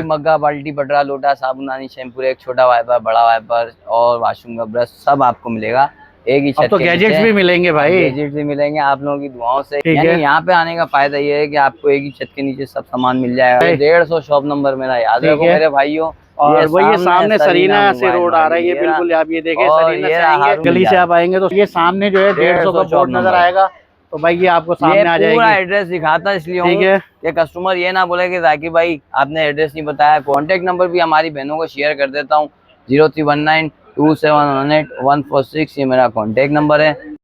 मग्गा, बाल्टी, बटरा, लोटा, साबुनदानी, शैम्पू, एक छोटा वाइपर, बड़ा वाइपर और वॉशरूम का ब्रश सब आपको मिलेगा एक ही छत तो गैजेट्स भी मिलेंगे भाई, गैजेट्स भी मिलेंगे आप लोगों की दुआओं से। यानी यहाँ पे आने का फायदा ये है कि आपको एक ही छत के नीचे सब सामान मिल जाएगा। 150 शॉप नंबर मेरा याद रखो मेरे भाइयों। और वो ये सामने सरीना से रोड आ रहा है, ये बिल्कुल आप ये देखें सरीना से आएंगे, गली से आप आएंगे तो ये सामने जो है 150 का बोर्ड नजर आएगा। तो भाई ये आपको सामने आ जाएगी। पूरा एड्रेस दिखाता है इसलिए ठीक है कि कस्टमर ये ना बोले कि जाकिर भाई आपने एड्रेस नहीं बताया। कॉन्टेक्ट नंबर भी हमारी बहनों को शेयर कर देता हूँ, 03192718 ये मेरा कॉन्टेक्ट नंबर है।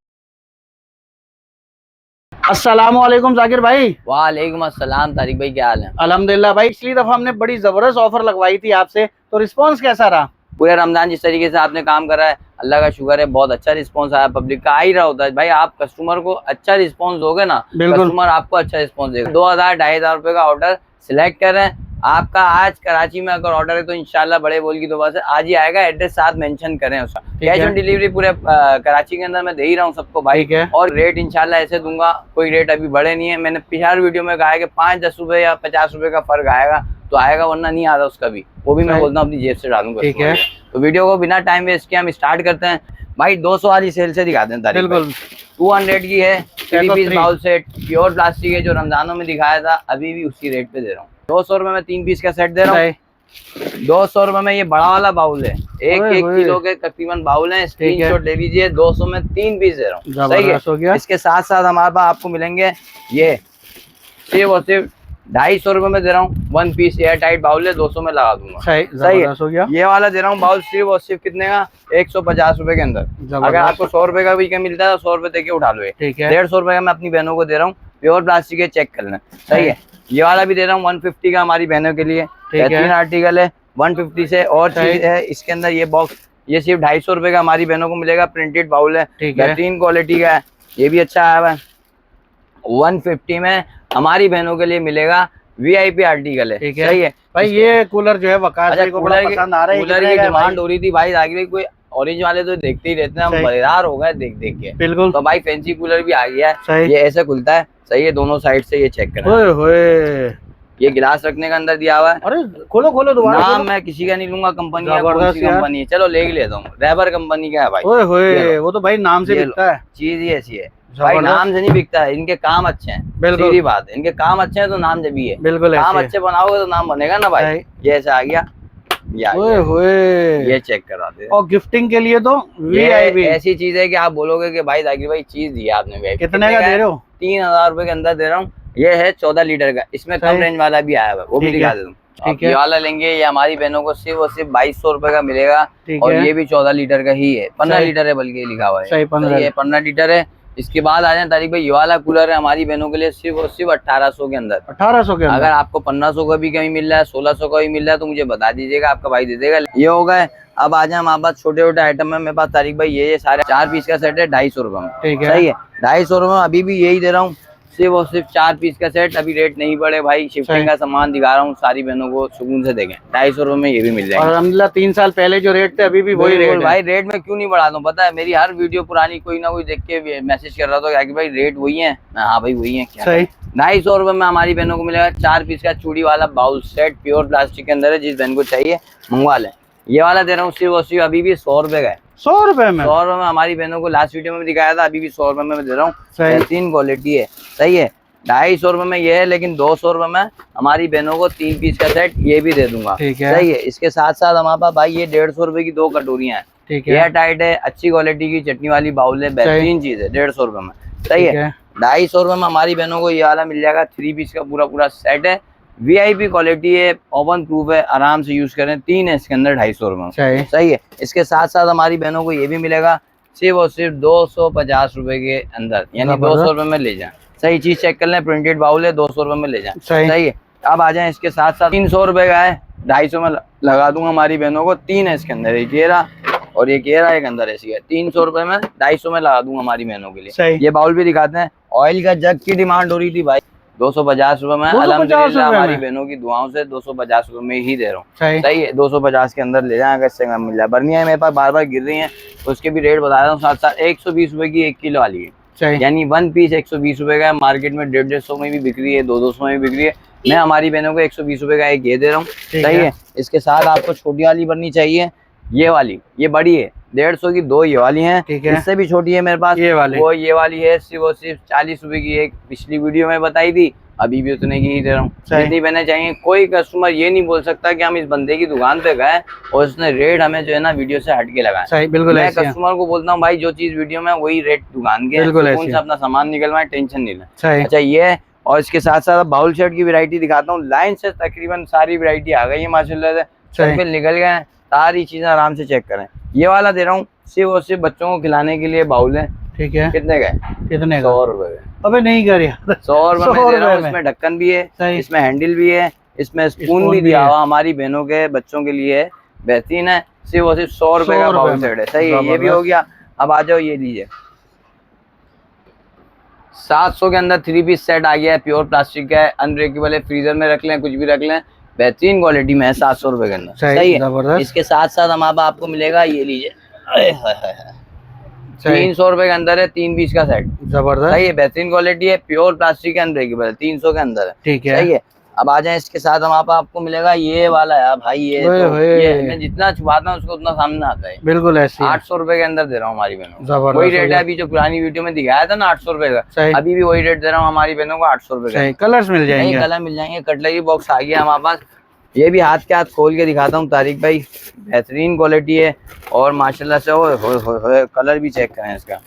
अस्सलामुअलैकुम जाकिर भाई। वालेकुम अस्सलाम तारिक भाई, क्या हाल है? अल्हम्दुलिल्लाह भाई। पिछली दफा हमने बड़ी जबरदस्त ऑफर लगवाई थी आपसे, तो रिस्पांस कैसा रहा? पूरे रमजान जिस तरीके से आपने काम करा है अल्लाह का शुक्र है, बहुत अच्छा रिस्पांस आया। पब्लिक का आ ही रहा होता है भाई, आप कस्टमर को अच्छा रिस्पांस दोगे ना, कस्टमर आपको अच्छा रिस्पांस देगा। 2000-2500 रुपए का ऑर्डर सिलेक्ट करें आपका। आज कराची में अगर ऑर्डर है तो इंशाल्लाह बड़े बोल की दुआ से आज ही आएगा। एड्रेस साथ मेंशन करें उसका। कैश ऑन डिलीवरी पूरे कराची के अंदर मैं दे ही रहा हूँ सबको भाई। और रेट इंशाल्लाह ऐसे दूंगा, कोई रेट अभी बढ़े नहीं है। मैंने पिछले वीडियो में कहा है कि 5-10 रुपए या 50 रुपए का फर्क आएगा तो आएगा, वरना नहीं आता उसका भी, वो भी मैं बोलता हूँ अपनी जेब से डालूंगा। ठीक है, तो वीडियो को बिना टाइम वेस्ट किए हम स्टार्ट करते हैं भाई। 200 वाली सेल से दिखाते हैं। बिल्कुल 200 की है, 3 piece bowl set, pure plastic है, जो रमजानों में दिखाया था अभी भी उसी रेट पे दे रहा हूँ। 200 रुपए में 3 पीस का सेट दे रहा हूँ। 200 रुपए में ये बड़ा वाला बाउल है, 1 किलो के तकरीबन बाउल है। स्क्रीनशॉट ले लीजिए, 200 में 3 पीस दे रहा हूँ। सही है। इसके साथ साथ हमारे पास आपको मिलेंगे ये सिर्फ और सिर्फ 250 रुपए में दे रहा हूँ। 1 पीस एयर टाइट बाउल है, 200 में लगा दूंगा। सही है। ये वाला दे रहा हूँ बाउल सिर्फ और सिर्फ कितने का, 150 रुपए के अंदर। अगर आपको 100 रुपए का भी क्या मिलता है तो 100 रुपए देके उठा लो। 150 रुपए का मैं अपनी बहनों को दे रहा हूँ, प्योर प्लास्टिक है, चेक कर लें। सही है। ये वाला भी दे रहा हूँ 150 का हमारी बहनों के लिए। 3 आर्टिकल है 150 से। और चीज है इसके अंदर ये बॉक्स, ये सिर्फ 250 रुपए का हमारी बहनों को मिलेगा। प्रिंटेड बाउल है, बेहतरीन क्वालिटी का है, ये भी अच्छा आया हुआ है। 150 में हमारी बहनों के लिए मिलेगा VIP आर्टिकल है। सही है भाई। ये कूलर जो है वकास भाई को बड़ा पसंद आ रहा है। कूलर की डिमांड हो रही थी भाई, आगे कोई ऑरेंज वाले तो देखते ही रहते हैं, हम मजेदार हो गए देख देख के। बिल्कुल। तो भाई फैंसी कूलर भी आ गया है, ये ऐसे खुलता है। सही है, दोनों साइड से ये चेक करना। ये गिलास रखने का अंदर दिया हुआ है। अरे खोलो खोलो दोबारा। नाम मैं किसी का नहीं लूंगा, कंपनी कंपनी है। चलो ले लेता हूँ, रैबर कंपनी का है भाई। वो तो भाई नाम से बिकता है, चीज ही ऐसी है भाई, नाम से नहीं बिकता है। इनके काम अच्छे हैं, सीधी बात है, इनके काम अच्छे हैं तो नाम जब भी है। बिल्कुल, काम अच्छे बनाओगे तो नाम बनेगा ना भाई। ये ऐसा आ गया, ये चेक करा दे। और गिफ्टिंग के लिए तो VIP ऐसी चीज है कि आप बोलोगे कि भाई जाकिर भाई चीज दी आपने। कितने का दे रहे हो? 3000 रुपए के अंदर दे रहा हूँ। ये है 14 लीटर का, इसमें कम रेंज वाला भी आया हुआ है, वो भी दिखा दे दूँ। ये वाला लेंगे, ये हमारी बहनों को सिर्फ और सिर्फ 2200 रुपए का मिलेगा। और ये भी 14 लीटर का ही है, 15 लीटर है बल्कि लिखा हुआ है। 15 लीटर है। इसके बाद आ जाए तारिक भाई, ये वाला कूलर है हमारी बहनों के लिए सिर्फ और सिर्फ 1800 के अंदर। 1800 के अंदर। अगर आपको 1500 का भी कहीं मिल रहा है, 1600 का भी मिल रहा है तो मुझे बता दीजिएगा, आपका भाई दे देगा। ये हो गए। अब आ जाए हमारे पास छोटे छोटे आइटम में मेरे पास तारिक भाई, ये सारे 4 पीस का सेट है 250 रुपए में। सही है। 250 रुपए में अभी भी यही दे रहा हूँ, सिर्फ और सिर्फ 4 पीस का सेट। अभी रेट नहीं बढ़े भाई, शिफ्टिंग का सामान दिखा रहा हूँ, सारी बहनों को सुकून से देखें। 250 रुपए में ये भी मिल जाएगा। अल्हम्दुलिल्लाह 3 साल पहले जो रेट थे अभी भी वही रेट भाई। रेट में क्यों नहीं बढ़ाता हूँ पता है, मेरी हर वीडियो पुरानी कोई ना कोई देख के मैसेज कर रहा था कि भाई रेट वही है। हाँ भाई वही है। क्या 250 रुपए में हमारी बहनों को मिलेगा 4 पीस का चूड़ी वाला बाउल सेट, प्योर प्लास्टिक के अंदर है। जिस बहन को चाहिए मंगवा लें। ये वाला दे रहा हूँ सिर्फ और सिर्फ अभी भी 100 रुपए का है। 100 रुपए में? 100 रुपए में हमारी बहनों को लास्ट वीडियो में दिखाया था, अभी भी 100 रुपए में दे रहा हूँ। बेहतरीन क्वालिटी है। सही है। 250 रुपए में ये है, लेकिन 200 रुपए में हमारी बहनों को 3 पीस का सेट ये भी दे दूंगा। सही है। इसके साथ साथ हमारे पास भाई ये 150 रुपए की 2 कटोरियां हैं। एयर टाइट है, अच्छी क्वालिटी की चटनी वाली बाउल है, बेहतरीन चीज है। 150 रुपए में। सही है। 250 रुपए में हमारी बहनों को ये वाला मिल जाएगा, 3 पीस का पूरा सेट है। VIP क्वालिटी है, ओवन प्रूफ है, आराम से यूज करें। 3 है इसके अंदर 250 रुपए में। सही है। इसके साथ साथ हमारी बहनों को ये भी मिलेगा सिर्फ और सिर्फ 250 रुपए के अंदर, यानी 200 रुपए में ले जाए। सही चीज चेक कर लें, प्रिंटेड बाउल है, 200 रुपए में ले जाए। सही है। अब आ जाए इसके साथ साथ 300 रुपए का है, 250 में लगा दूंगा हमारी बहनों को। 3 है इसके अंदर, एक घेरा और एक घेरा एक अंदर ऐसी है। 300 रुपए में 250 में लगा दूंगा हमारी बहनों के लिए। ये बाउल भी दिखाते हैं। ऑयल का जग की डिमांड हो रही थी भाई, 250 रुपए में। अल्हम्दुलिल्लाह हमारी बहनों की दुआओं से 250 रुपए में ही दे रहा हूँ। सही है। 250 के अंदर ले जाए, अगर इससे मिल जाए। बर्निया मेरे पास बार बार गिर रही है, उसके भी रेट बता रहा हूँ साथ साथ। 120 रुपए की 1 किलो वाली है, यानी 1 पीस 120 रुपए का है। मार्केट में 150 में भी बिक रही है, 200 में भी बिक रही है। मैं हमारी बहनों को 120 रुपए का एक ये दे रहा हूँ। सही है। इसके साथ आपको छोटी वाली बननी चाहिए, ये वाली, ये बड़ी है 150 की, 2 ये वाली हैं। इससे भी छोटी है मेरे पास ये वाली, वो ये वाली है सिर्फ 40 रुपए की। एक पिछली वीडियो में बताई थी, अभी भी उतने की ही दे रहा हूँ। जितनी बहने चाहिए। कोई कस्टमर ये नहीं बोल सकता कि हम इस बंदे की दुकान पे गए और उसने रेट हमें जो है ना वीडियो से हट के लगाया। बिल्कुल मैं कस्टमर को बोलता हूँ भाई जो चीज वीडियो में वही रेट दुकान के, कौन सा अपना सामान निकलवाए, टेंशन नहीं लें। अच्छा ये है, और इसके साथ साथ बाउल सेट की वैरायटी दिखाता हूँ। लाइन से तकरीबन सारी वैरायटी आ गई है माशाल्लाह से, फिर निकल गए, सारी चीजें आराम से चेक करें। ये वाला दे रहा हूँ सिर्फ और सिर्फ बच्चों को खिलाने के लिए बाउल है। ठीक है। कितने का है? कितने का? 100 रुपए। अबे नहीं कर यार, 100 रुपए में दे रहा हूँ। इसमें ढक्कन भी है, इसमें हैंडल भी है, इसमें स्पून भी दिया हुआ हमारी बहनों के बच्चों के लिए है, बेहतरीन है। सिर्फ और सिर्फ 100 रुपए का बाउल सेट है। सही है, ये भी हो गया। अब आ जाओ ये लीजिए, 700 के अंदर 3 पीस सेट आ गया है, प्योर प्लास्टिक का है, अनब्रेकेबल है, फ्रीजर में रख लें, कुछ भी रख लें, बेहतरीन क्वालिटी में है, 700 रुपए के अंदर। सही है। इसके साथ साथ हमारा आपको मिलेगा, ये लीजिए 300 रुपए के अंदर है, 3 पीस का सेट। जबरदस्त। सही है, बेहतरीन क्वालिटी है, प्योर प्लास्टिक है, अनब्रेकेबल है, 300 के अंदर है। ठीक है। सही है। अब आ जाए, इसके साथ हम आपको मिलेगा ये वाला यार भाई, ये मैं जितना छुपाता हूँ उसको उतना सामने आता है। बिल्कुल ऐसे 800 रुपए के अंदर दे रहा हूँ हमारी बहनों। वही रेट है अभी जो पुरानी वीडियो में दिखाया था ना 800 रुपए का, अभी भी वही रेट दे रहा हूँ हमारी बहनों को 800 रुपए का। कलर्स मिल जाएंगे, कलर मिल जाएंगे। कटलरी बॉक्स आ गया हमारे पास, ये भी हाथ के हाथ खोल के दिखाता हूँ तारिक भाई, बेहतरीन क्वालिटी है और माशाल्लाह से हो कलर भी चेक करें, इसका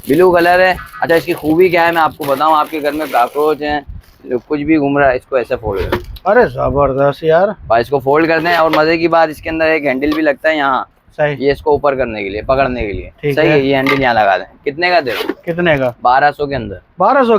ब्लू कलर है। अच्छा इसकी खूबी क्या है मैं आपको बताऊं, आपके घर में काकरोच हैं, कुछ भी घूम रहा है, इसको ऐसे फोल्ड करें। अरे जबरदस्त यार भाई, इसको फोल्ड करते हैं। और मजे की बात, इसके अंदर एक हैंडल भी लगता है यहाँ, ये इसको ऊपर करने के लिए, पकड़ने के लिए। सही है। ये हैंडल यहाँ लगा दें। कितने का दे रहा हूँ? कितने का? 1200 के अंदर। 1200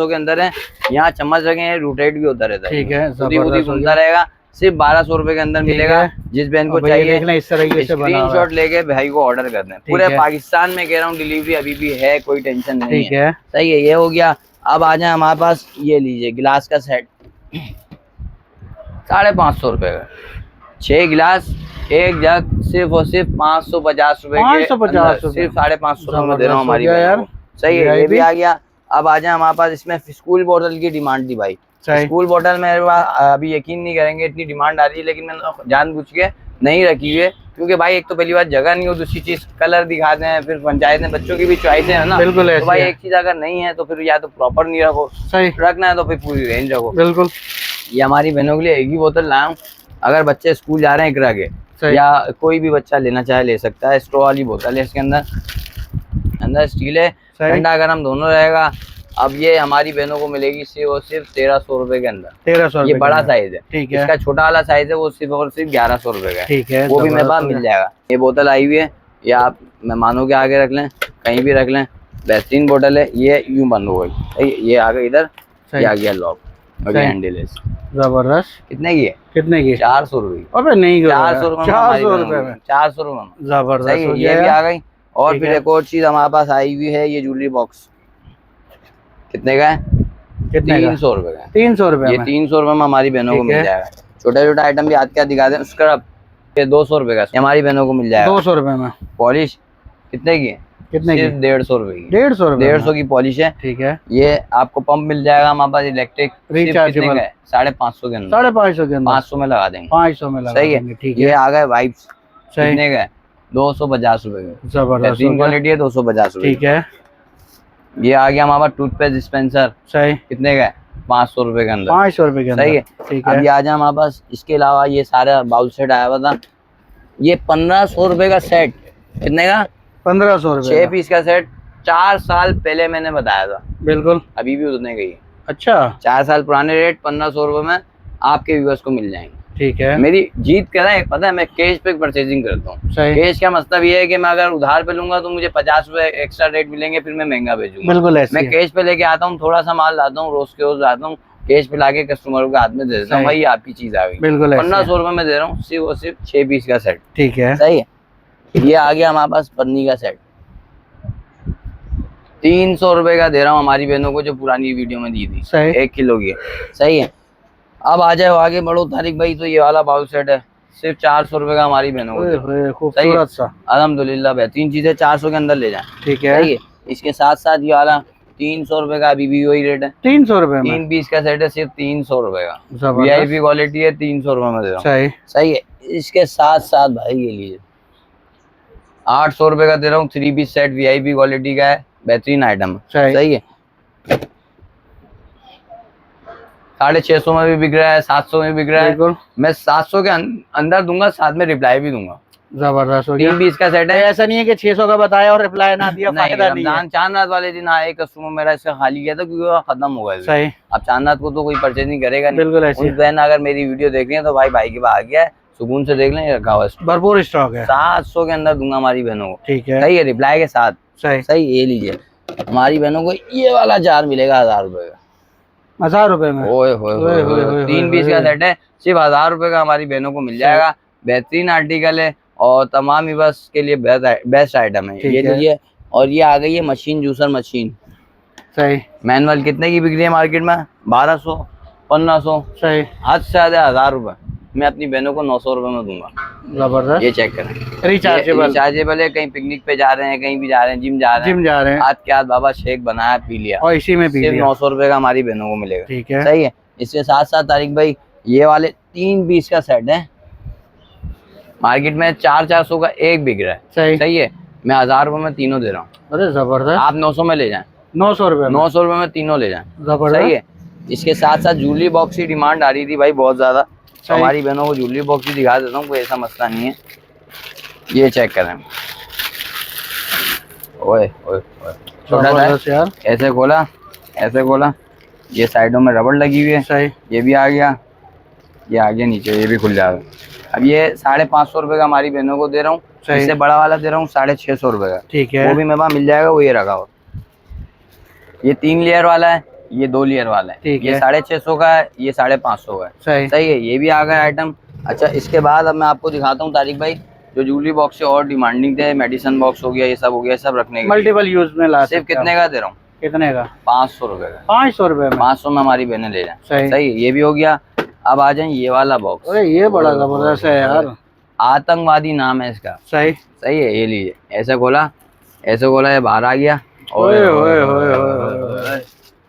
के अंदर है। यहाँ चम्मच लगे हैं, रोटेट भी होता रहता है। ठीक है, घूमता रहेगा। सिर्फ 1200 रुपए के अंदर मिलेगा। जिस बहन को चाहिए इस तरीके से स्क्रीनशॉट लेके भाई को ऑर्डर कर दें। पूरे पाकिस्तान में कह रहा हूँ डिलीवरी अभी भी है, कोई टेंशन नहीं है। सही है, ये हो गया। अब आ जाए हमारे पास, ये लीजिए गिलास का सेट 550 रुपए का, 6 गिलास, 1 जग, सिर्फ और सिर्फ 550 रुपए के, सिर्फ 550 रुपए में दे रहा हूँ हमारी यार। सही है, ये भी आ गया। अब आ जाए हमारे पास, इसमें स्कूल बोतल की डिमांड थी भाई। स्कूल बोतल में अभी यकीन नहीं करेंगे इतनी डिमांड आ रही है, लेकिन मैंने जानबूझ के नहीं रखी है, क्योंकि भाई एक तो पहली बात जगह नहीं हो, दूसरी चीज कलर दिखाते हैं, फिर पंचायत में बच्चों की भी चॉइस है ना। बिल्कुल तो भाई एक चीज अगर नहीं है तो फिर या तो प्रॉपर नहीं रखो, सही रखना है तो फिर पूरी रेंज रखो। बिल्कुल। ये हमारी बहनों के लिए एक ही बोतल लाया हूँ, अगर बच्चे स्कूल जा रहे हैं इकरा के, या कोई भी बच्चा लेना चाहे ले सकता है। स्ट्रॉ वाली बोतल है, इसके अंदर स्टील है, ठंडा गर्म दोनों रहेगा। अब ये हमारी बहनों को मिलेगी सिर्फ 1300 रुपए के अंदर। 1300। ये बड़ा साइज है। ठीक है। इसका छोटा वाला साइज है वो सिर्फ और सिर्फ 1100 रुपए का। ठीक है, वो भी मेरे पास मिल जाएगा। ये बोतल आई हुई है, ये आप मेहमानों के आगे रख लें, कहीं भी रख लें, बेहतरीन बोतल है। ये यूं बंद हो गई, ये आ गई इधर, ये आ गया लॉक, हैंडल है। जबरदस्त। कितने की है? कितने की? 400 रुपए। अबे नहीं, 400 रुपए, 400 रुपए में, 400 रुपए में। जबरदस्त। ये भी आ गई। और फिर एक और चीज हमारे पास आई हुई है, ये ज्वेलरी बॉक्स। कितने का है? 300 रुपए का। 300 रुपए। ये 300 रुपए में हमारी बहनों को मिल जाएगा। छोटा छोटा आइटम भी आज क्या दिखा दें, उसका ये 200 रुपए का हमारी बहनों को मिल जाएगा। 200 रुपए में। पॉलिश कितने की है? कितने की? 150 रुपए की। 150 की पॉलिश है। ठीक है। ये आपको पंप मिल जाएगा हमारे पास, इलेक्ट्रिक रिचार्जेबल है, 550 के अंदर। 550 के अंदर 500 में लगा देंगे। 500 में लगा। सही है। ठीक है। ये आ गए वाइप्स, कितने का है? 250 रुपए का। जबरदस्त क्वालिटी है, 250 रुपए। ठीक है। ये आ गया हमारा टूथपेस्ट डिस्पेंसर। सही। कितने का है? 500 रुपए के अंदर। 500 रुपए के अंदर। सही है। ठीक है। अभी आ जाए हमारे पास, इसके अलावा ये सारा बाउल सेट आया हुआ था, ये 1500 रुपए का सेट। कितने का? 1500 रुपए। 6 पीस का सेट। 4 साल पहले मैंने बताया था। बिल्कुल। अभी भी उतने का ही। अच्छा। 4 साल पुराने रेट 1500 रुपए में आपके व्यूअर्स को मिल जाएंगे। ठीक है। मेरी जीत क्या है पता है, मैं कैश पे परचेजिंग करता हूँ। कैश का मतलब ये है कि मैं अगर उधार पे लूंगा तो मुझे 50 रुपए एक्स्ट्रा रेट मिलेंगे, फिर मैं महंगा बेचूंगा। बिल्कुल ऐसे। मैं कैश पे लेके आता हूँ, थोड़ा सा माल लाता हूँ, रोज के रोज लाता हूँ, कैश पे लाके कस्टमर के हाथ में दे देता हूँ, भाई आपकी चीज आ गई। बिल्कुल। 1500 रुपए में दे रहा हूँ, सिर्फ और सिर्फ 6 पीस का सेट। ठीक है। सही है। ये आ गया हमारे पास पन्नी का सेट, 300 रुपए का दे रहा हूँ हमारी बहनों को, जो पुरानी वीडियो में दी थी। 1 किलो की। सही है। अब आ जाए आगे बढ़ो तारिक भाई, तो ये वाला बाउल सेट है, सिर्फ 400 रुपए का हमारी बहनों को। खूबसूरत सा, अल्हम्दुलिल्लाह बेहतरीन चीज है, 400 के अंदर ले जाए। ठीक है। इसके साथ साथ ये वाला 300 रुपए का अभी भी वही रेट है। 300 रुपए में 3 पीस का सेट है, सिर्फ 300 रुपए का। VIP क्वालिटी है, 300 रुपए में दे रहा हूँ। सही सही है। इसके साथ साथ भाई ये लीजिए 800 रुपए का दे रहा हूँ। 3 पीस सेट VIP क्वालिटी का है, बेहतरीन आइटम। सही है। 650 में भी बिक रहा है, 700 में बिक रहा है। मैं 700 के अंदर दूंगा, साथ में रिप्लाई भी दूंगा। जबरदस्त हो गया। 3 पीस का सेट है। ऐसा नहीं है कि 600 का बताया और रिप्लाई ना दिया, फायदा नहीं है। चांदनाथ वाले दिन आए कस्टमर मेरा, इसका खाली किया था क्योंकि वो खत्म हो गया। सही। अब चांदनाथ को तो कोई परचेज नहीं करेगा। बिल्कुल ऐसे। बहन अगर मेरी वीडियो देख रही है तो भाई के पास आ गया है, सुकून से देख लें, रखा हुआ भरपूर स्टॉक है। 700 के अंदर दूंगा हमारी बहनों को। ठीक है। सही है, रिप्लाई के साथ। सही। ये लीजिए हमारी बहनों को ये वाला जार मिलेगा 1000 रुपए का। 1000 रुपए में? ओए 3 पीस का सेट है, सिर्फ 1000 रुपए का हमारी बहनों को मिल जाएगा। बेहतरीन आर्टिकल है और तमाम यूवर्स के लिए बेस्ट आइटम है। ये लीजिए। और ये आ गई है मशीन, जूसर मशीन। सही। मैनुअल कितने की बिक रही है मार्केट में? 1200, 1500। सही। हद से ज्यादा 1000 रुपए। मैं अपनी बहनों को 900 रुपए में दूंगा। जबरदस्त। ये चेक करें, रिचार्जेबल है। कहीं पिकनिक पे जा रहे हैं, कहीं भी जा रहे हैं, जिम जा रहे हैं, हाथ के हाथ बाबा शेक बनाया पी लिया और इसी में सिर्फ 900 रुपए का हमारी बहनों को मिलेगा। ठीक है। सही है। इसके साथ साथ तारिक भाई ये वाले 3 पीस का सेट है, मार्केट में 400 का एक बिक रहा है। सही है। मैं 1000 रुपए में तीनों दे रहा हूँ। अरे जबरदस्त। आप 900 में ले जाएं। 900 रुपए 900 रुपए में तीनों ले जाएं। जबरदस्त। सही है। इसके साथ साथ ज्वेलरी बॉक्स की डिमांड आ रही थी भाई बहुत ज्यादा, हमारी बहनों को ज्वेलरी बॉक्स भी दिखा देता हूँ, कोई ऐसा मसला नहीं है। ये चेक करें। ओए ओए छोटा सा, ऐसे खोला, ये साइडों में रबड़ लगी हुई है। सही। ये भी आ गया, ये आ गया नीचे, ये भी खुल जाएगा। अब ये 550 रुपए का हमारी बहनों को दे रहा हूँ। इससे बड़ा वाला दे रहा हूँ 650 रुपए का। ठीक है। वो भी मेरे पास मिल जाएगा, वो ये रखा हो। ये 3 लेयर वाला है, ये 2 लेयर वाला है। ये 650 का है, ये 550 का है। सही है। ये भी आ गया आइटम। अच्छा, इसके बाद अब मैं आपको दिखाता हूँ तारिक भाई, जो ज्वेलरी बॉक्स से और डिमांडिंग थे, मेडिसिन बॉक्स हो गया, ये सब हो गया, सब रखने के मल्टीपल यूज में ला। सिर्फ कितने का दे रहा हूँ? कितने का? 500 रुपए का। 500 रुपए में? 500 में हमारी बहनें ले जाए। सही है। ये भी हो गया। अब आ जाए ये वाला बॉक्स। अरे ये बड़ा जबरदस्त है यार, आतंकवादी नाम है इसका। सही है। ये लीजिए, ऐसे खोला, ये बाहर आ गया।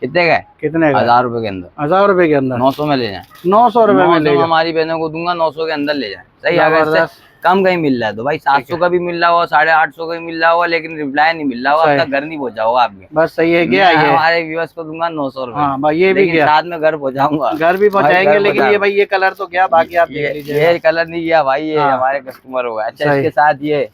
कितने का है? कितने का? 1000 रुपए के अंदर। 1000 रुपए के अंदर 900 में ले जाए। 900 रुपए में ले हमारी बहनों को दूंगा, 900 के अंदर ले जाए। सही है। अगर कम कहीं मिल रहा है तो भाई 700 का भी मिल रहा होगा, 850 का भी मिल रहा होगा, लेकिन रिप्लाई नहीं मिल रहा होगा, आपका घर नहीं पहुंचा होगा आपके। बस सही है। क्या ये हमारे व्यूअर्स को दूंगा 900 रुपए। ये भी साथ में घर पहुंचाऊंगा, घर भी पहुंचाएंगे। लेकिन ये भाई ये कलर तो क्या, बाकी आप देख लीजिए। ये कलर नहीं गया भाई, ये हमारे कस्टमर होगा। अच्छा, इसके साथ ये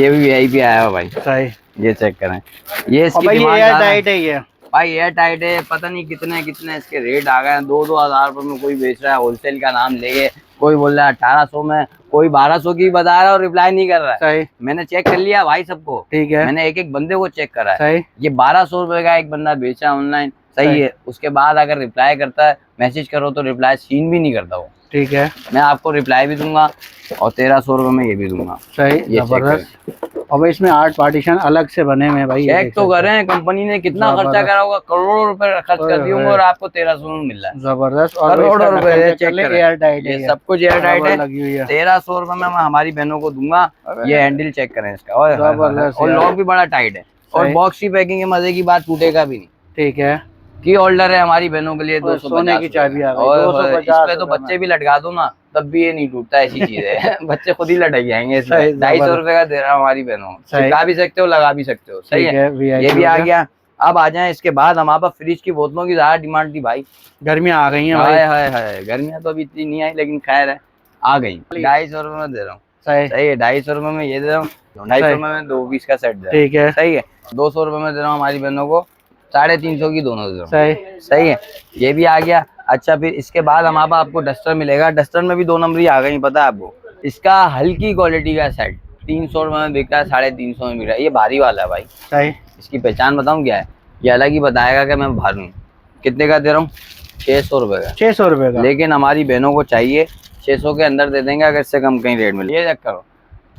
भी VIP आया हुआ भाई। सही। ये चेक करें, ये इसकी एयर टाइट है। ये भाई एयर टाइट है, पता नहीं कितने इसके रेट आ गए। 2-2 हज़ार रुपए में कोई बेच रहा है, होलसेल का नाम लेके। कोई बोल रहा है 1800 में, कोई 1200 की बता रहा है और रिप्लाई नहीं कर रहा है। सही। मैंने चेक कर लिया भाई सबको। ठीक है। मैंने एक बंदे को चेक करा है। सही। ये 1200 रुपए का एक बंदा बेचा ऑनलाइन। सही है। उसके बाद अगर रिप्लाई करता है, मैसेज करो तो रिप्लाई सीन भी नहीं करता वो। ठीक है। मैं आपको रिप्लाई भी दूंगा और 1300 रुपए में ये भी दूंगा। सही। जबरदस्त। और इसमें 8 पार्टीशन अलग से बने हुए भाई। चेक तो कर रहे हैं, कंपनी ने कितना खर्चा करा होगा, करोड़ों रुपए खर्च कर दिए होंगे और आपको 1300 में मिल रहा है। जबरदस्त। और करोड़ों रुपए एयर टाइट है, सब कुछ एयर टाइट है। 1300 रुपए में मैं हमारी बहनों को दूंगा। ये हैंडल चेक करें इसका, और लॉक भी बड़ा टाइट है, और बॉक्स की पैकिंग है, मजे की बात, टूटेगा भी नहीं। ठीक है। की होल्डर है हमारी बहनों के लिए 250 सोने की चाबी आ गई। और इसमें तो बच्चे भी लटका दो ना, तब भी ये नहीं टूटता। ऐसी चीज है। बच्चे खुद ही लटक जाएंगे। 250 रुपए का दे रहा हूँ हमारी बहनों। लगा भी सकते हो, लगा भी सकते हो। सही है। ये भी आ गया। अब आ जाए इसके बाद, हमारे पास फ्रिज की बोतलों की ज्यादा डिमांड थी भाई। गर्मियाँ आ गई हैं। गर्मियाँ तो अभी इतनी नहीं आई, लेकिन खैर है, आ गई। 250 रुपए में दे रहा हूँ। सही है। 250 रुपए में ये दे रहा हूँ। 250 रुपए में 2 पीस का सेट दे रहा हूँ। ठीक है। सही है। 200 रुपए में दे रहा हूँ हमारी बहनों को। 350 की दोनों दे रहा हूँ। सही है। ये भी आ गया। अच्छा, फिर इसके बाद हमारे पास आपको डस्टर मिलेगा। डस्टर में भी 2 नंबरी आ गई, पता है आपको। इसका हल्की क्वालिटी का सेट 300 रुपए में बिक रहा है, 350 में बिक रहा है। ये भारी वाला है भाई। सही। इसकी पहचान बताऊँ क्या है? ये अलग ही बताएगा कि मैं भारी हूँ। कितने का दे रहा हूँ? 600 रुपए का। 600 रुपए का। लेकिन हमारी बहनों को चाहिए 600 के अंदर दे देंगे, अगर इससे कम कहीं रेट मिले। ये चेक करो,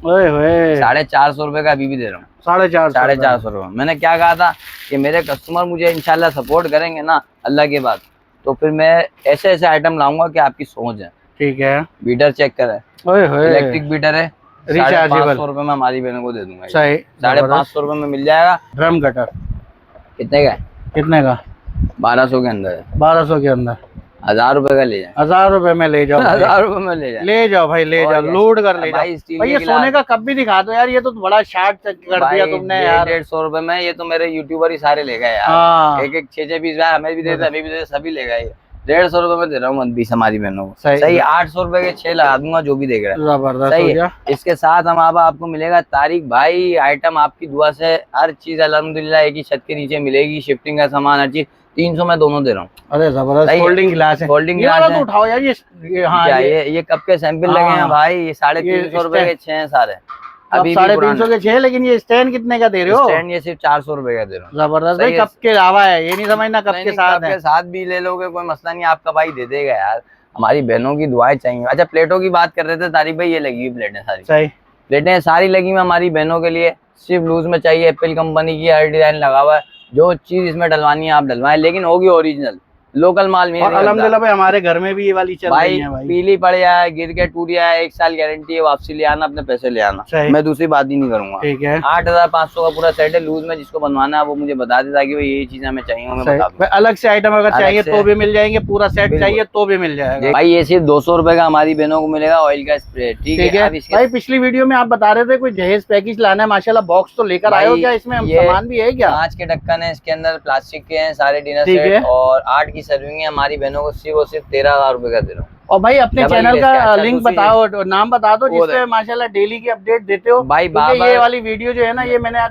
450 रुपए का अभी भी दे रहा हूँ। 450 रुपए। मैंने क्या कहा था कि मेरे कस्टमर मुझे इंशाल्लाह सपोर्ट करेंगे ना अल्लाह के बाद, तो फिर मैं ऐसे आइटम लाऊंगा कि आपकी सोच है। ठीक है। बीटर चेक करें, इलेक्ट्रिक बीटर है, रिचार्जेबल। 500 रुपए में हमारी बहनों को दे दूंगा। 550 रुपए में मिल जाएगा। ड्रम कटर कितने का है? कितने का? 1200 के अंदर है। 1200 के अंदर 1000 रुपए का ले जाए। 1000 रुपए में ले जाओ। 1000 रुपए में ले जाए। ले जाओ भाई, ले जाओ, लोड कर ले जाओ भाई। ये सोने का कप भी दिखा दो यार, ये तो बड़ा शार्ट कर दिया तुमने यार। 150 रुपए में ये तो मेरे यूट्यूबर ही सारे ले गए यार। एक एक 6-6 पीस हमें भी देते, हमें भी देते, सभी ले गए। 150 रुपए में दे रहा हूँ 20 हमारी बहनों को। सही 800 रुपए के 6 लगा दूंगा जो भी देख रहा है। जबरदस्त सही है। इसके साथ हम आपको मिलेगा तारिक भाई आइटम, आपकी दुआ से हर चीज अल्हम्दुलिल्लाह एक ही छत के नीचे मिलेगी। शिफ्टिंग का सामान हर चीज 300 में दोनों दे रहा हूँ। अरे जबरदस्त। फोल्डिंग गिलास है, फोल्डिंग गिलास है। उठाओ यार ये हाँ ये कप के सैंपल लगे हैं भाई। ये 350 रुपए के 6 हैं सारे। अभी 350 के 6, लेकिन ये स्टैंड कितने का दे रहे हो? स्टैंड ये सिर्फ 400 रुपए का दे रहा हूँ। जबरदस्त भाई, कप के अलावा है, ये नहीं समझना कप के साथ है। के साथ भी ले लोगे कोई मसला नहीं, आपका भाई दे देगा यार। हमारी बहनों की दुआएं चाहिए। अच्छा प्लेटों की बात कर रहे थे तारिक भाई, ये लगी हुई प्लेटें सारी। सही प्लेटें सारी लगी हुई हमारी बहनों के लिए। सिर्फ लूज में चाहिए, एप्पल कंपनी की हर डिजाइन लगा हुआ है। जो चीज इसमें डलवानी है आप डलवाएं, लेकिन होगी ओरिजिनल लोकल माल में। अल्हम्दुलिल्लाह भाई हमारे घर में भी ये वाली चल रही है भाई। पीली पड़ जाए, गिर के टूट जाए, 1 साल गारंटी है, वापसी ले आना, अपने पैसे ले आना। मैं दूसरी बात ही नहीं करूंगा। ठीक है। 8500 का पूरा सेट है लूज में। जिसको बनवाना है वो मुझे बता दे, ताकि ये चीजें हमें चाहिए। मैं अलग से आइटम अगर चाहिए तो भी मिल जाएंगे, पूरा सेट चाहिए तो भी मिल जाएगा भाई। ये सिर्फ 200 रुपए का हमारी बहनों को मिलेगा ऑयल का स्प्रे। ठीक है भाई। पिछली वीडियो में आप बता रहे थे कोई जहेज पैकेज लाना है, माशाल्लाह बॉक्स तो लेकर आए हो क्या? इसमें सामान भी है क्या? 5 के ढक्कन है इसके अंदर, प्लास्टिक के हैं सारे डिनर सेट, और 8 की सर्विंग है। हमारी बहनों को सिर्फ 13,000 रुपए का दे रहा हूँ। और भाई अपने चैनल का लिंक बताओ, नाम बता दो, जिससे माशाल्लाह डेली की अपडेट देते हो भाई। ये वाली वीडियो जो है ना, ये मैंने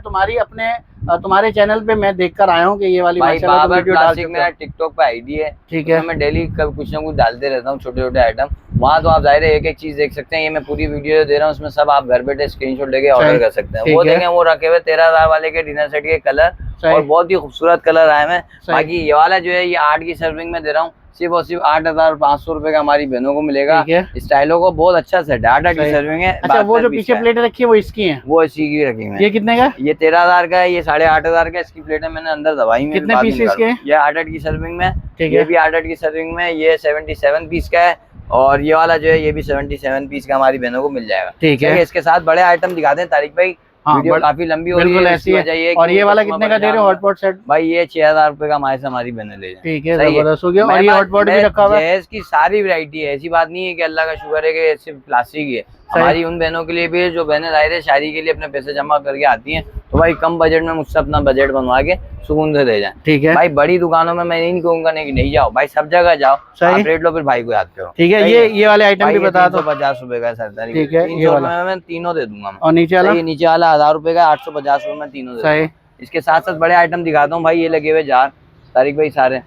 तुम्हारे चैनल पे मैं देखकर आया हूँ कि ये वाली प्लास्टिक मेरा टिकटॉक पे आईडी है। ठीक है। मैं डेली कुछ ना कुछ डालते रहता हूँ, छोटे छोटे आइटम। वहाँ तो आप जाहिर है एक एक चीज देख सकते हैं। ये मैं पूरी वीडियो दे रहा हूँ, उसमें सब आप घर बैठे स्क्रीनशॉट लेके ऑर्डर कर सकते हैं। वो देखें, वो रखे हुए 13,000 वाले के डिनर सेट के कलर, और बहुत ही खूबसूरत कलर आए हैं। बाकी ये वाला जो है ये 8 की सर्विंग में दे रहा हूँ। सिर्फ और सिर्फ 8,500 रुपए का हमारी बहनों को मिलेगा। स्टाइलों को बहुत अच्छा सेट है, 8 की सर्विंग है। अच्छा, वो जो पीछे प्लेटें रखी है वो इसकी हैं? वो इसी की रखी है। ये कितने का? ये 13,000 का है। ये 8,500 का इसकी प्लेटें मैंने अंदर दवाई में। कितने पीस इसके? ये 8 की सर्विंग में। ये भी 8 की सर्विंग में। ये 77 पीस का है, और ये वाला जो है ये भी 77 पीस का हमारी बहनों को मिल जाएगा। ठीक है। इसके साथ बड़े आइटम दिखाते हैं तारिक भाई। वीडियो काफी लंबी हो रही है, ऐसी है। और ये वाला कितने का दे रहे हो हॉटपॉट सेट? भाई ये 6,000 रुपए का हमारे से हमारी बहनें ले जाए। ठीक है, जबरदस्त हो गया। और ये हॉटपॉट भी रखा हुआ है। जहेज की सारी वैरायटी है, ऐसी बात नहीं है कि अल्लाह का शुक्र है कि सिर्फ प्लास्टिक ही है। हमारी उन बहनों के लिए भी जो बहनें जाहिर है शादी के लिए अपने पैसे जमा करके आती हैं, तो भाई कम बजट में मुझसे अपना बजट बनवा के सुकून से दे जाए। ठीक है भाई। बड़ी दुकानों में मैं नहीं कहूंगा नहीं कि नहीं जाओ भाई, सब जगह जाओ, आप रेट लो, फिर भाई को याद करो। ठीक है। ये वाले आइटम भी बता दो। 50 रुपए का सरदारी। ठीक है। 300 रुपए में तीनों दे दूंगा। और नीचे वाला? नीचे वाला 1000 रुपए का, 850 रुपए में तीनों दे। इसके साथ साथ बड़े आइटम दिखाता हूँ भाई। ये लगे हुए जार तारिक भाई सारे।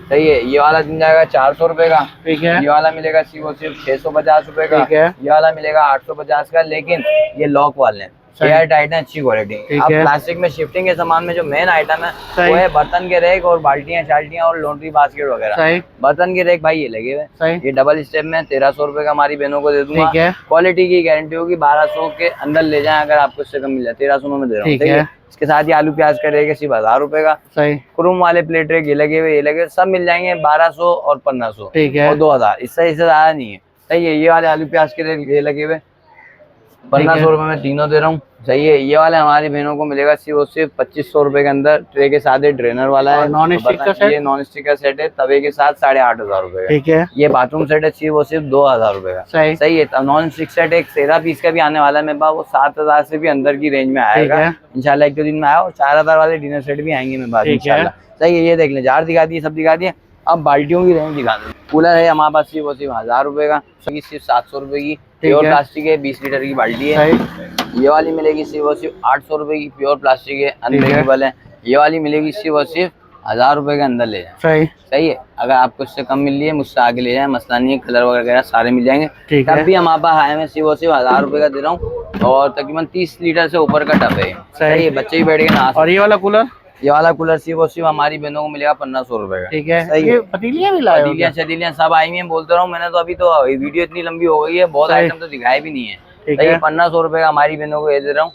सही है। ये वाला मिल जाएगा 400 रुपए का। ठीक है। ये वाला मिलेगा सिर्फ 650 रुपए का। ठीक है। ये वाला मिलेगा 850 का, लेकिन ये लॉक वाले एयर टाइट है, अच्छी क्वालिटी। अब प्लास्टिक में शिफ्टिंग के सामान में जो मेन आइटम है वो है बर्तन के रैक और बाल्टियां शाल्टियां और लॉन्ड्री बास्केट वगैरह। बर्तन के रैक भाई ये लगे हुए, ये डबल स्टेप में 1300 रुपए का हमारी बहनों को दे दूंगा। क्वालिटी की गारंटी होगी, 1200 के अंदर ले जाए अगर आपको इससे कम मिल जाए। 1300 में दे रहा हूँ। इसके साथ ही आलू प्याज का रेक सिर्फ 1000 रुपए का। सही। क्रोम वाले प्लेट रेक ये लगे हुए, ये लगे सब मिल जाएंगे 1200 और 1500। ठीक है। और 2000, इससे ज्यादा नहीं है। सही है। ये वाले आलू प्याज के रेक ये लगे हुए 1500 रुपए में तीनों दे रहा हूँ। सही है। ये वाले हमारी बहनों को मिलेगा सिर्फ 2500 रुपए के अंदर। ट्रे के साथ ड्रेनर वाला है, नॉन स्टिक का सेट। ये नॉन स्टिक का सेट है, तवे के साथ 8,500 रुपए का। ठीक है। ये बाथरूम सेट है सिर्फ 2000 रुपए का। सही है। नॉन स्टिक सेट एक 13 पीस का भी आने वाला है मेरे पास, वो 7000 से भी अंदर की रेंज में आएगा इंशाल्लाह। 1-2 दिन में आया। और 4000 वाले डिनर सेट भी आएंगे मेरे पास इंशाल्लाह। सही है। ये देख लें, जार दिखा दिए, सब दिखा दिए। अब बाल्टियों की रेंज दिखा दें। कूलर है हमारे पास सिर्फ 1000 रुपए का, सिर्फ 700 रुपए की। प्योर प्लास्टिक है, 20 लीटर की बाल्टी है। ये वाली मिलेगी सिर्फ 800 रुपए की, प्योर प्लास्टिक है, अनब्रेकेबल है। ये वाली मिलेगी सिर्फ 1000 रुपए के अंदर ले जाए। सही है। अगर आपको इससे कम मिल रही है मुझसे आगे ले जाए, मसला नहीं है। कलर वगैरह सारे मिल जाएंगे। टब भी हमारे पास है, मैं सिर्फ 1000 रुपए का दे रहा हूँ, और तकरीबन 30 लीटर से ऊपर का टब है। सही है। बच्चे भी बैठ के ना। और ये वाला कूलर? ये वाला कूलर सिर्फ हमारी बहनों को मिलेगा 1500 रुपए का। ठीक है। ये पतीलियां भी लाए? पतीलियां सब आई हुई हैं, बोलते रहा हूँ मैंने तो। अभी तो वीडियो इतनी लंबी हो गई है, बहुत आइटम तो दिखाए भी नहीं है। ठीक है। 1500 रुपए का हमारी बहनों को ये दे रहा हूँ।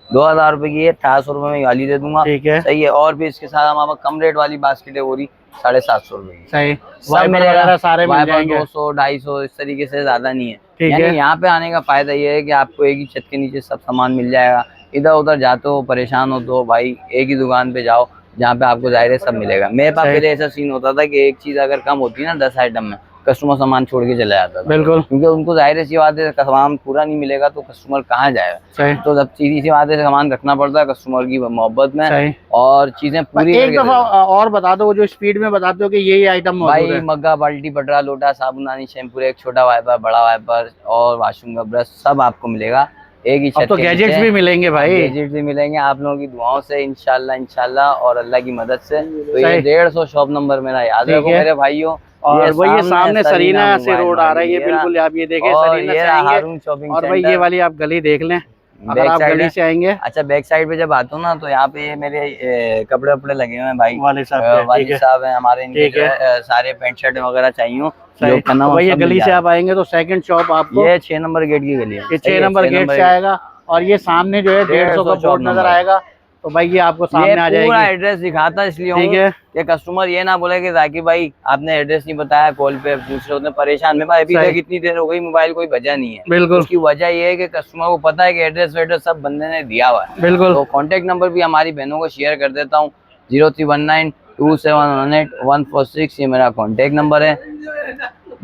2000 रुपए की है, 1800 रुपए में गाली दे दूंगा। ठीक है। सही है। और भी इसके साथ हमारे कम रेट वाली बास्केट है, वो 750 रुपए की। सही। सब मिलेगा, सारे मिल जाएंगे। 200 250 इस तरीके से, ज्यादा नहीं है। यानी यहाँ पे आने का फायदा ये है कि आपको एक ही छत के नीचे सब सामान मिल जाएगा। इधर उधर जाते हो परेशान हो तो भाई एक ही दुकान पे जाओ, जहाँ पे आपको जाहिर है सब मिलेगा। मेरे पास पहले ऐसा सीन होता था कि एक चीज अगर कम होती है ना 10 आइटम में, कस्टमर सामान छोड़ के चला जाता था। बिल्कुल, क्योंकि उनको जाहिर सी बात है सामान पूरा नहीं मिलेगा तो कस्टमर कहाँ जाएगा। तो जब सीधी सी बात है सामान रखना पड़ता है कस्टमर की मोहब्बत में, और चीजें पूरी। एक दफा और बता दो जो स्पीड में बताते हो कि ये आइटम भाई, मग्गा, बाल्टी, पटरा, लोटा, साबुनानी, शैम्पू, एक छोटा वाइपर, बड़ा वाइपर और वॉशरूम का ब्रश सब आपको मिलेगा एक ही छत तो गैजेट्स भी मिलेंगे भाई, गैजेट्स भी मिलेंगे आप लोगों की दुआओं से इंशाल्लाह और अल्लाह की मदद से। तो ये 150 शॉप नंबर मेरा याद रखो मेरे भाइयों। और भाई ये सामने सरीना से रोड आ रहा है, ये बिल्कुल आप ये देखें सरीना से आएंगे। और भाई ये वाली आप गली देख लें अगर आप गली से आएंगे। अच्छा, बैक साइड पे जब आता हूँ ना तो यहाँ पे मेरे कपड़े वपड़े लगे हुए हैं भाई, वालिद साहब हैं हमारे, इनके सारे पैंट शर्ट वगैरह चाहिए। भाई ये गली से आप आएंगे तो सेकंड शॉप आपको ये 6 नंबर गेट की गली है, ये 6 नंबर गेट से आएगा। और ये सामने जो है 150 का बोर्ड नजर आएगा, तो भाई ये आपको सामने आ जाएगी। पूरा एड्रेस दिखाता इसलिए ठीक है कि कस्टमर ये ना बोले कि जाकिर भाई आपने एड्रेस नहीं बताया, कॉल पे दूसरे होते परेशान। में भाई अभी तक इतनी देर हो गई मोबाइल कोई वजह नहीं है। बिल्कुल, उसकी वजह ये है कि कस्टमर को पता है कि एड्रेस वेड्रेस सब बंदे ने दिया हुआ है। बिल्कुल, तो कॉन्टेक्ट नंबर भी हमारी बहनों को शेयर कर देता हूँ, 03192718 ये मेरा कॉन्टेक्ट नंबर है।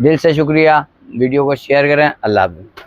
दिल से शुक्रिया, वीडियो को शेयर करें। अल्लाह हाफ़िज़।